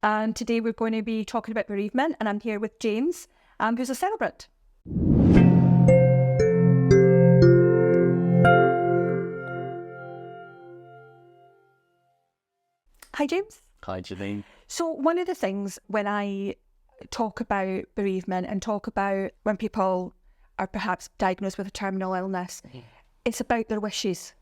And today we're going to be talking about bereavement, and I'm here with James, who's a celebrant. Hi, James. Hi, Janine. So one of the things when I talk about bereavement and talk about when people are perhaps diagnosed with a terminal illness, it's about their wishes,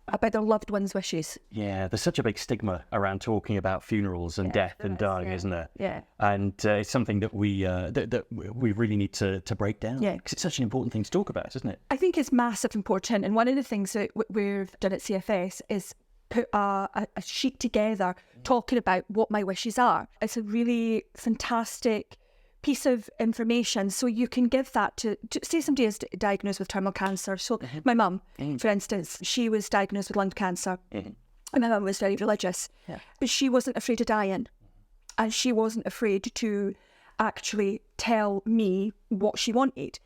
about their loved ones' wishes. Yeah, there's such a big stigma around talking about funerals and death and dying, isn't there? Yeah. And it's something that we that we really need to break down. Yeah. Because it's such an important thing to talk about, isn't it? I think it's massively important. And one of the things that we've done at CFS is put a sheet together talking about what my wishes are. It's a really fantastic piece of information, so you can give that to say somebody is diagnosed with terminal cancer. So my mum, for instance, she was diagnosed with lung cancer, and my mum was very religious, but she wasn't afraid of dying, and she wasn't afraid to actually tell me what she wanted,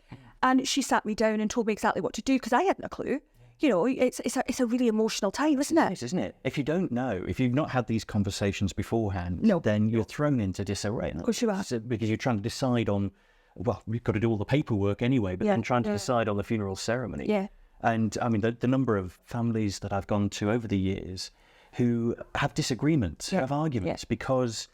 and she sat me down and told me exactly what to do because I hadn't a clue. You know, it's a really emotional time, isn't it? It is, isn't it? If you don't know, if you've not had these conversations beforehand, then you're thrown into disarray. Of course you are. Because you're trying to decide on, well, we've got to do all the paperwork anyway, but then trying to decide on the funeral ceremony. Yeah. And I mean, the number of families that I've gone to over the years who have disagreements, have arguments because,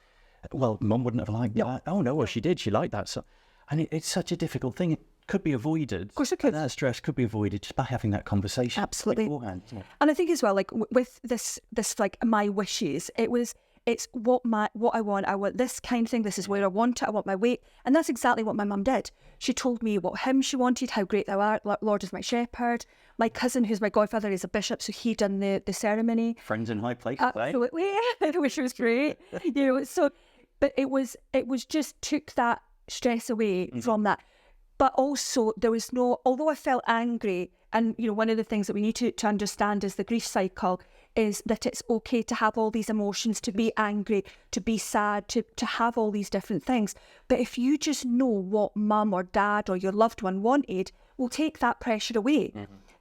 well, Mum wouldn't have liked that. Oh, no, well, she did. She liked that. So, and it's such a difficult thing. It could be avoided. Of course it could. And that stress could be avoided just by having that conversation. Absolutely. Beforehand. Yeah. And I think as well, like with this like my wishes, it's what I want. I want this kind of thing. This is where I want it. I want my weight. And that's exactly what my mum did. She told me what hymn she wanted, how great thou art, Lord is my shepherd. My cousin, who's my godfather, is a bishop, so he done the ceremony. Friends in high places, absolutely. Which was great. You know, so but it was just took that stress away from that. But also there was no, although I felt angry, and you know, one of the things that we need to understand is the grief cycle is that it's okay to have all these emotions, to be angry, to be sad, to have all these different things. But if you just know what mum or dad or your loved one wanted, will take that pressure away.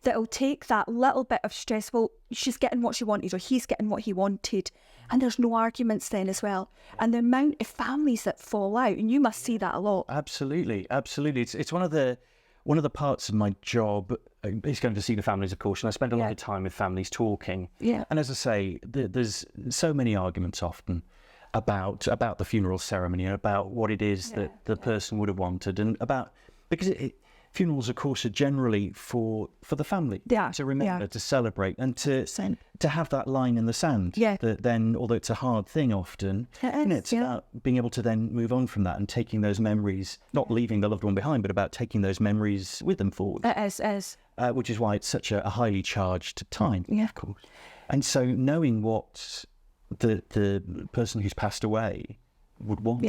That'll take that little bit of stress. Well, she's getting what she wanted or he's getting what he wanted. And there's no arguments then as well. And the amount of families that fall out, and you must see that a lot. Absolutely, absolutely. It's one of the parts of my job is going to see the families, of course, and I spend a lot of time with families talking. Yeah. And as I say, there's so many arguments often about the funeral ceremony and about what it is that the person would have wanted, and about because funerals, of course, are generally for the family to remember, to celebrate, and to have that line in the sand. Yeah. That then, although it's a hard thing often, it's about being able to then move on from that and taking those memories, not leaving the loved one behind, but about taking those memories with them forward. Which is why it's such a highly charged time, of course. And so knowing what the person who's passed away would want.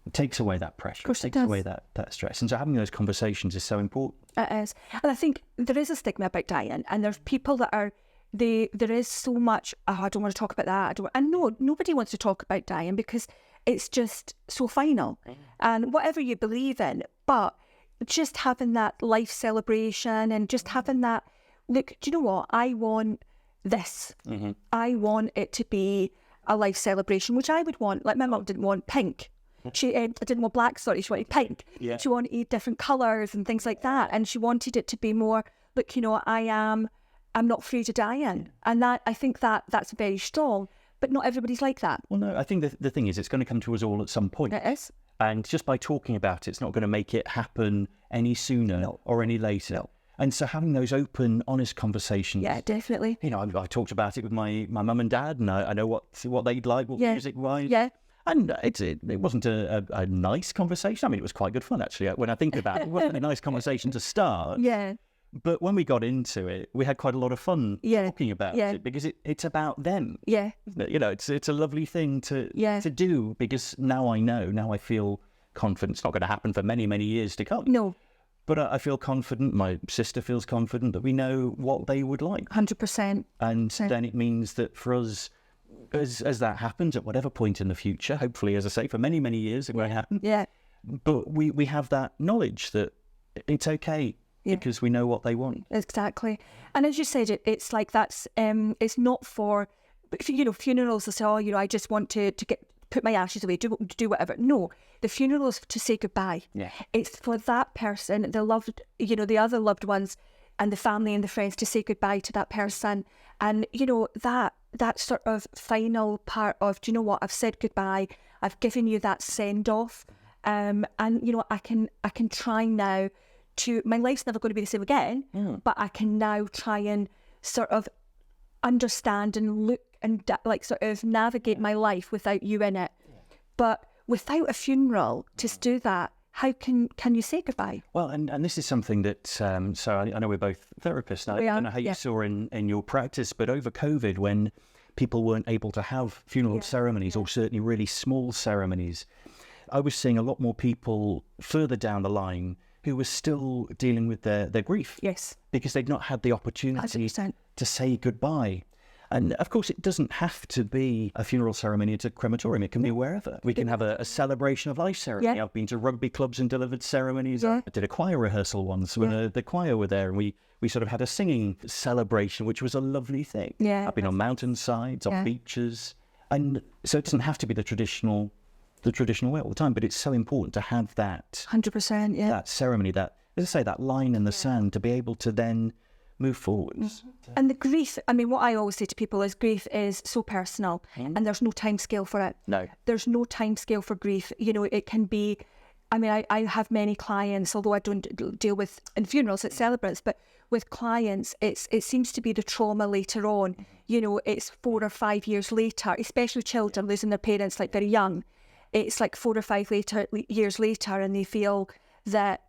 It takes away that pressure, it takes away that stress. And so having those conversations is so important. It is. And I think there is a stigma about dying, and there's people that are, there is so much, I don't want to talk about that. And no, nobody wants to talk about dying because it's just so final. And whatever you believe in, but just having that life celebration and just having that, look, do you know what? I want this. I want it to be a life celebration, which I would want. Like my mum didn't want pink. She didn't want black, she wanted pink. She wanted different colours and things like that. And she wanted it to be more, look, you know, I'm not afraid of dying. And that, I think that's very strong, but not everybody's like that. Well, no, I think the thing is, it's going to come to us all at some point. It is. And just by talking about it, it's not going to make it happen any sooner or any later. No. And so having those open, honest conversations. Yeah, definitely. You know, I talked about it with my mum and dad, and I know what they'd like, what music-wise. Yeah. And it wasn't a nice conversation. I mean, it was quite good fun, actually, when I think about it. It wasn't a nice conversation to start. Yeah. But when we got into it, we had quite a lot of fun talking about it, because it's about them. Yeah. You know, it's a lovely thing to do, because now I feel confident. It's not going to happen for many, many years to come. No. But I feel confident, my sister feels confident that we know what they would like. 100%. And then it means that for us, as that happens at whatever point in the future, hopefully, as I say, for many, many years it won't happen. Yeah. But we have that knowledge that it's okay because we know what they want. Exactly. And as you said, it's like that's, it's not for, you know, funerals. They say, oh, you know, I just want to get put my ashes away, do whatever. No, the funeral is to say goodbye. Yeah. It's for that person, the loved, the other loved ones, and the family and the friends to say goodbye to that person. And that sort of final part of, do you know what, I've said goodbye, I've given you that send off, and I can try now to, my life's never going to be the same again, but I can now try and sort of understand and look and sort of navigate my life without you in it. But without a funeral, to do that, how can you say goodbye? Well, and this is something that, so I know we're both therapists now. I don't know how you saw in your practice, but over COVID, when people weren't able to have funeral ceremonies, or certainly really small ceremonies, I was seeing a lot more people further down the line who were still dealing with their grief. Yes. Because they'd not had the opportunity 100%. to say goodbye. And of course, it doesn't have to be a funeral ceremony. It's a crematorium. It can be wherever. We can have a celebration of life ceremony. Yeah. I've been to rugby clubs and delivered ceremonies. Yeah. I did a choir rehearsal once when the choir were there, and we sort of had a singing celebration, which was a lovely thing. Yeah. I've been on mountainsides, on beaches. And so it doesn't have to be the traditional way all the time, but it's so important to have that 100%, that ceremony, that, as I say, that line in the sand, to be able to then move forwards. And the grief, I mean, what I always say to people is grief is so personal, and there's no time scale for it. No. There's no time scale for grief. It can be, I mean, I have many clients, although I don't deal with in funerals, it's celebrants, but with clients, it seems to be the trauma later on. It's 4 or 5 years later, especially children losing their parents very young. It's 4 or 5 years later, and they feel that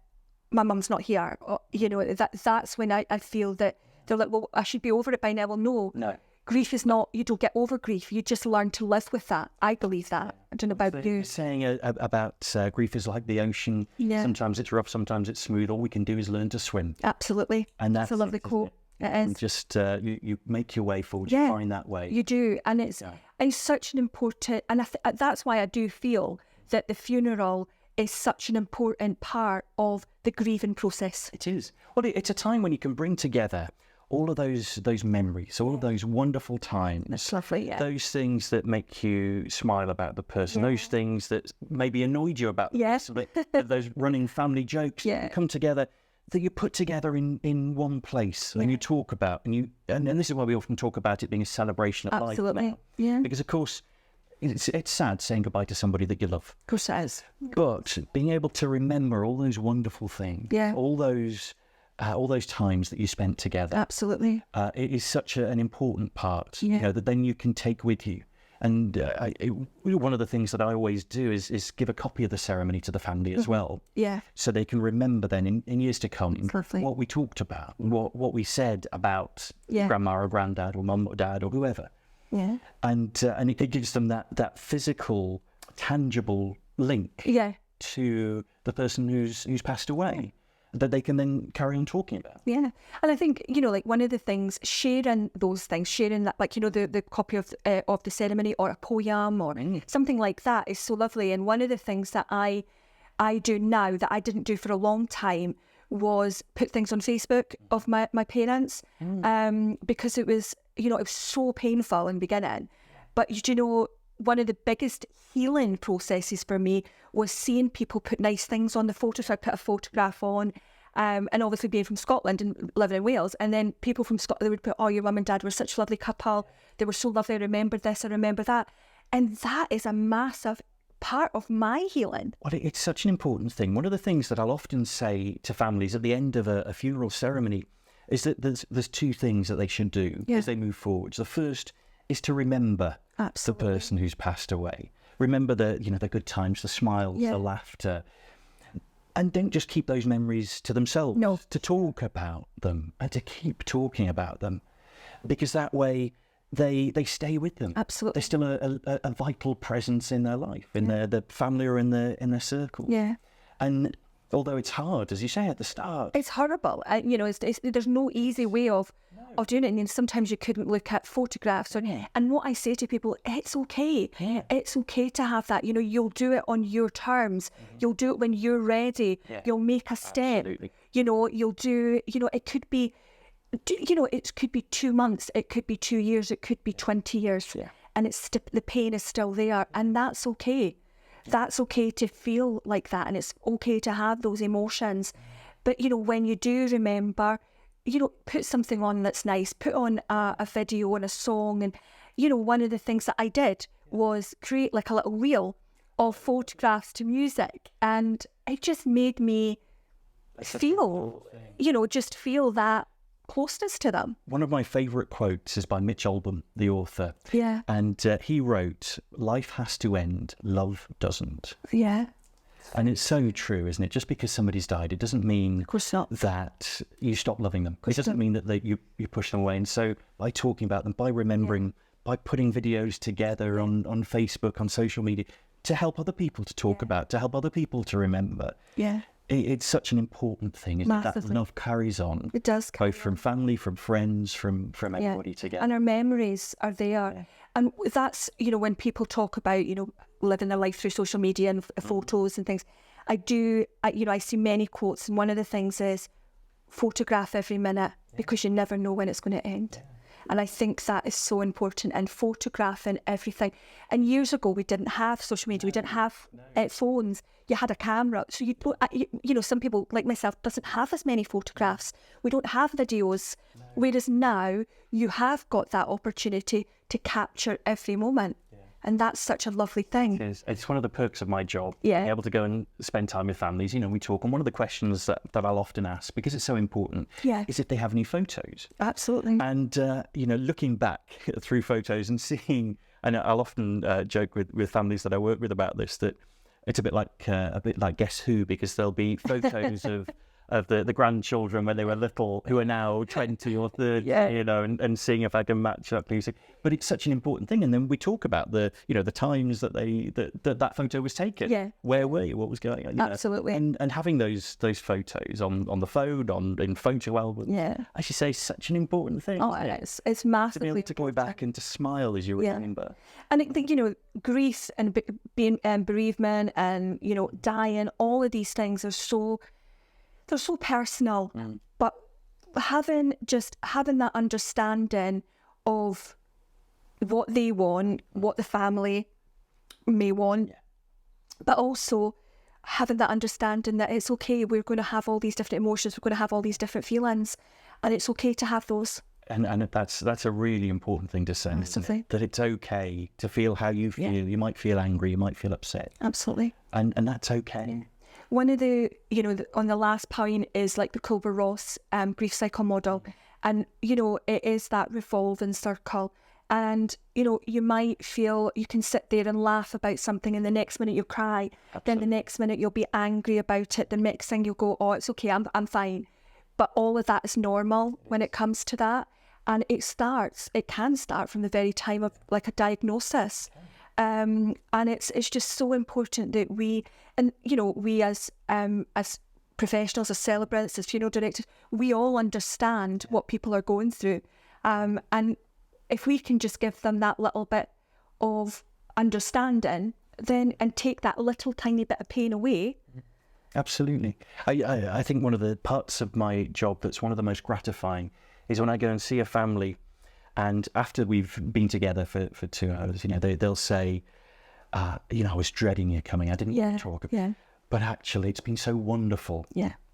my mum's not here. Or, that's when I feel that they're like, well, I should be over it by now. Well, no. Grief is not, you don't get over grief. You just learn to live with that. I believe that. I don't know about you. Saying about grief is like the ocean. Yeah. Sometimes it's rough, sometimes it's smooth. All we can do is learn to swim. Absolutely. And that's a lovely quote. It is. Just you make your way forward. You find that way. You do. And it's such an important, and that's why I do feel that the funeral is such an important part of the grieving process. It is. Well, it's a time when you can bring together all of those memories, all of those wonderful times. That's lovely, yeah. Those things that make you smile about the person, those things that maybe annoyed you about the person, those running family jokes that come together, that you put together in one place and you talk about. And this is why we often talk about it being a celebration of life. Absolutely, yeah. Because, of course, it's sad saying goodbye to somebody that you love. Of course it is. But being able to remember all those wonderful things, all those times that you spent together. Absolutely. It is such an important part, that then you can take with you. And one of the things that I always do is give a copy of the ceremony to the family as well. Yeah. So they can remember then in years to come what we talked about, what we said about grandma or granddad or mum or dad or whoever. Yeah. And it gives them that physical, tangible link to the person who's passed away that they can then carry on talking about. Yeah. And I think, one of the things, sharing those things, sharing that, the copy of the ceremony or a poem or something like that is so lovely. And one of the things that I do now that I didn't do for a long time was put things on Facebook of my parents, because it was so painful in the beginning. But one of the biggest healing processes for me was seeing people put nice things on the photos. So I put a photograph on, and obviously being from Scotland and living in Wales, and then people from Scotland, they would put, oh, your mum and dad were such a lovely couple. They were so lovely. I remember this, I remember that. And that is a massive part of my healing. Well, it's such an important thing. One of the things that I'll often say to families at the end of a funeral ceremony is that there's two things that they should do as they move forward. The first is to remember the person who's passed away. Remember the good times, the smiles, the laughter. And don't just keep those memories to themselves. No. To talk about them and to keep talking about them. Because that way they stay with them. Absolutely. They're still a vital presence in their life, in their family or in their circle. Yeah. And although it's hard, as you say at the start. It's horrible. There's no easy way of doing it. And sometimes you couldn't look at photographs. And what I say to people, it's okay. Yeah. It's okay to have that. You'll do it on your terms. You'll do it when you're ready. Yeah. You'll make a step. Absolutely. You'll do, it could be, it could be 2 months. It could be 2 years. It could be 20 years. Yeah. and the pain is still there, and that's okay. That's okay to feel like that, and it's okay to have those emotions. But, you know, when you do remember, you know, put something on that's nice, put on a video and a song. And, you know, one of the things that I did was create like a little reel of photographs to music, and it just made me feel, you know, just feel that closeness to them. One of my favourite quotes is by Mitch Albom, the author. Yeah. And he wrote, "Life has to end, love doesn't." Yeah. And it's so true, isn't it? Just because somebody's died, it doesn't mean Of course not. that you stop loving them. It doesn't mean that you push them away. And so by talking about them, by remembering, by putting videos together on Facebook, on social media, to help other people to talk about, to help other people to remember. Yeah. It's such an important thing, isn't it? That love carries on. It does. Both from family, from friends, from everybody together. And our memories are there. Yeah. And that's, you know, when people talk about, you know, living their life through social media and photos and things, I see many quotes, and one of the things is photograph every minute, because you never know when it's going to end. Yeah. And I think that is so important, and photographing everything. And years ago, we didn't have social media. We didn't have phones. You had a camera. So, you know, some people like myself doesn't have as many photographs. We don't have videos. No. Whereas now you have got that opportunity to capture every moment. And that's such a lovely thing. It's one of the perks of my job, being able to go and spend time with families. You know, we talk, and one of the questions that I'll often ask, because it's so important, is if they have any photos. Absolutely. And, you know, looking back through photos and seeing, and I'll often joke with families that I work with about this, that it's a bit like Guess Who, because there'll be photos of the grandchildren when they were little, who are now 20 or 30, you know, and seeing if I can match up music. But it's such an important thing. And then we talk about the times that that photo was taken. Yeah. Where were you? What was going on? Absolutely. And having those photos on the phone, in photo albums, as you say, is such an important thing. Oh, it's massively to be able to go back and to smile as you remember. And I think, you know, grief and bereavement and, you know, dying, all of these things are they're so personal, but having that understanding of what they want, what the family may want, but also having that understanding that it's okay, we're going to have all these different emotions, we're going to have all these different feelings, and it's okay to have those. And that's a really important thing to say, isn't it? That it's okay to feel how you feel. You might feel angry, you might feel upset. Absolutely. And that's okay. Yeah. One of the, you know, on the last point is like the Kübler-Ross grief cycle model. And, you know, it is that revolving circle. And, you know, you might feel, you can sit there and laugh about something, and the next minute you'll cry. Absolutely. Then the next minute you'll be angry about it. The next thing you'll go, oh, it's okay, I'm fine. But all of that is normal when it comes to that. And it can start from the very time of like a diagnosis. And it's just so important that we as professionals, as celebrants, as funeral directors, we all understand what people are going through. And if we can just give them that little bit of understanding, then, and take that little tiny bit of pain away. Absolutely. I think one of the parts of my job that's one of the most gratifying is when I go and see a family, and after we've been together for 2 hours, you know, they'll say, you know, I was dreading you coming. I didn't want to talk about it. But actually, it's been so wonderful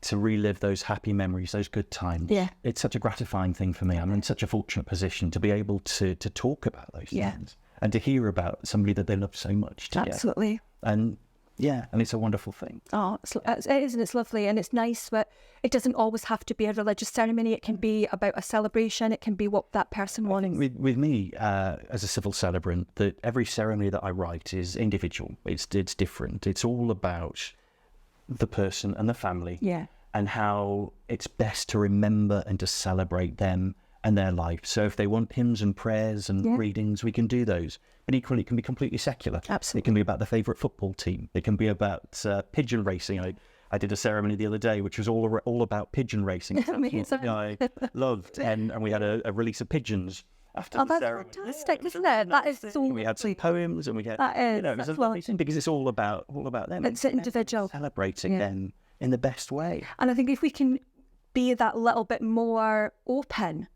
to relive those happy memories, those good times. Yeah. It's such a gratifying thing for me. I'm in such a fortunate position to be able to talk about those things and to hear about somebody that they love so much. Absolutely. And it's a wonderful thing. Oh, it is, and it's lovely, and it's nice, but it doesn't always have to be a religious ceremony. It can be about a celebration. It can be what that person wants. I think with me, as a civil celebrant, that every ceremony that I write is individual. It's different. It's all about the person and the family, and how it's best to remember and to celebrate them and their life. So if they want hymns and prayers and readings, we can do those. But equally, it can be completely secular. Absolutely. It can be about the favourite football team. It can be about pigeon racing. I did a ceremony the other day which was all about pigeon racing. Something I loved. And we had a release of pigeons after the ceremony. Oh, that's fantastic, isn't it? That is so. We had some poems, and we had, it was a lovely thing, because it's all about them. It's individual. Celebrating them in the best way. And I think if we can be that little bit more open,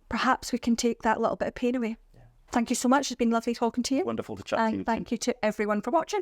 perhaps we can take that little bit of pain away. Thank you so much. It's been lovely talking to you. Wonderful to chat to you. And thank you to everyone for watching.